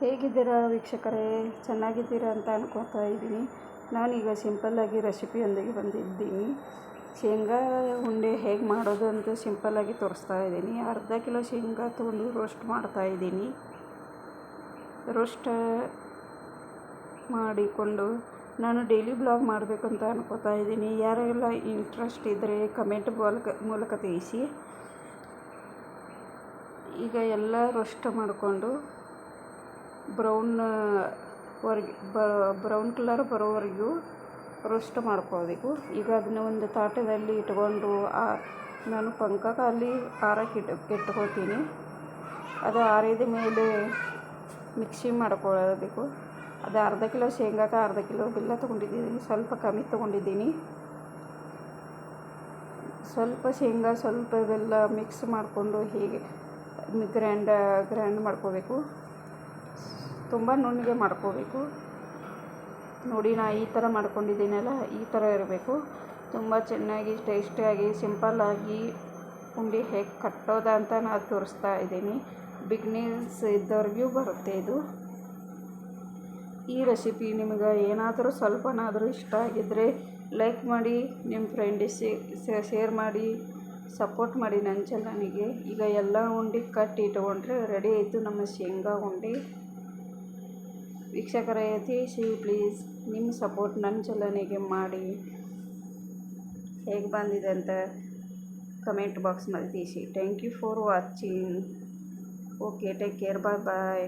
ಹೇಗಿದ್ದೀರಾ ವೀಕ್ಷಕರೇ? ಚೆನ್ನಾಗಿದ್ದೀರಾ ಅಂತ ಅನ್ಕೋತಾ ಇದ್ದೀನಿ. ನಾನೀಗ ಸಿಂಪಲ್ಲಾಗಿ ರೆಸಿಪಿಯೊಂದಿಗೆ ಬಂದಿದ್ದೀನಿ. ಶೇಂಗಾ ಉಂಡೆ ಹೇಗೆ ಮಾಡೋದು ಅಂತ ಸಿಂಪಲ್ಲಾಗಿ ತೋರಿಸ್ತಾ ಇದ್ದೀನಿ. ಅರ್ಧ ಕಿಲೋ ಶೇಂಗಾ ತೊಗೊಂಡು ರೋಸ್ಟ್ ಮಾಡ್ತಾ ಇದ್ದೀನಿ. ರೋಸ್ಟ್ ಮಾಡಿಕೊಂಡು ನಾನು ಡೈಲಿ ಬ್ಲಾಗ್ ಮಾಡಬೇಕು ಅಂತ ಅನ್ಕೋತಾ ಇದ್ದೀನಿ. ಯಾರೆಲ್ಲ ಇಂಟ್ರೆಸ್ಟ್ ಇದ್ದರೆ ಕಮೆಂಟ್ ಮೂಲಕ ತಿಳಿಸಿ. ಈಗ ಎಲ್ಲ ರೋಸ್ಟ್ ಮಾಡಿಕೊಂಡು ಬ್ರೌನ್ ಕಲರ್ ಬರೋವರೆಗೂ ರೋಸ್ಟ್ ಮಾಡ್ಕೋಬೇಕು. ಈಗ ಅದನ್ನ ಒಂದು ತಾಟದಲ್ಲಿ ಇಟ್ಕೊಂಡು ನಾನು ಪಂಕದಲ್ಲಿ ಆರಕ್ಕೆ ಇಟ್ಕೋತೀನಿ. ಅದು ಆರಿದ ಮೇಲೆ ಮಿಕ್ಸಿ ಮಾಡ್ಕೊಳ್ಳಬೇಕು. ಅದು ಅರ್ಧ ಕಿಲೋ ಶೇಂಗಾಕ್ಕೆ ಅರ್ಧ ಕಿಲೋ ಬೆಲ್ಲ ತೊಗೊಂಡಿದ್ದೀನಿ. ಸ್ವಲ್ಪ ಕಮ್ಮಿ ತೊಗೊಂಡಿದ್ದೀನಿ. ಸ್ವಲ್ಪ ಶೇಂಗಾ ಸ್ವಲ್ಪ ಬೆಲ್ಲ ಮಿಕ್ಸ್ ಮಾಡಿಕೊಂಡು ಹೀಗೆ ಗ್ರ್ಯಾಂಡ್ ಮಾಡ್ಕೋಬೇಕು. ತುಂಬ ನುಣ್ಣಗೆ ಮಾಡ್ಕೋಬೇಕು. ನೋಡಿ, ನಾ ಈ ಥರ ಮಾಡ್ಕೊಂಡಿದ್ದೀನಲ್ಲ, ಈ ಥರ ಇರಬೇಕು. ತುಂಬ ಚೆನ್ನಾಗಿ ಟೇಸ್ಟಿಯಾಗಿ ಸಿಂಪಲ್ಲಾಗಿ ಉಂಡೆ ಹೇಗೆ ಕಟ್ಟೋದ ಅಂತ ನಾನು ತೋರಿಸ್ತಾ ಇದ್ದೀನಿ. ಬಿಗ್ನರ್ಸ್ ಇದ್ದವ್ರಿಗೂ ಬರುತ್ತೆ ಇದು. ಈ ರೆಸಿಪಿ ನಿಮಗೆ ಏನಾದರೂ ಸ್ವಲ್ಪನಾದರೂ ಇಷ್ಟ ಆಗಿದ್ದರೆ ಲೈಕ್ ಮಾಡಿ, ನಿಮ್ಮ ಫ್ರೆಂಡಿಗೆ ಶೇರ್ ಮಾಡಿ, ಸಪೋರ್ಟ್ ಮಾಡಿ ನನ್ನ ಚಾನಲ್ನಿಗೆ. ಈಗ ಎಲ್ಲ ಉಂಡೆ ಕಟ್ಟಿ ಇಟ್ಕೊಂಡ್ರೆ ರೆಡಿ ಆಯಿತು ನಮ್ಮ ಶೇಂಗಾ ಉಂಡೆ. ವೀಕ್ಷಕರೇ, ತಿಳಿಸಿ ಪ್ಲೀಸ್, ನಿಮ್ಮ ಸಪೋರ್ಟ್ ನನ್ನ ಚಾನಲ್ನಿಗೆ ಮಾಡಿ. ಹೇಗೆ ಬಂದಿದೆ ಅಂತ ಕಮೆಂಟ್ ಬಾಕ್ಸ್ನಲ್ಲಿ ತಿಳಿಸಿ. Thank you for watching. Okay, take care, bye.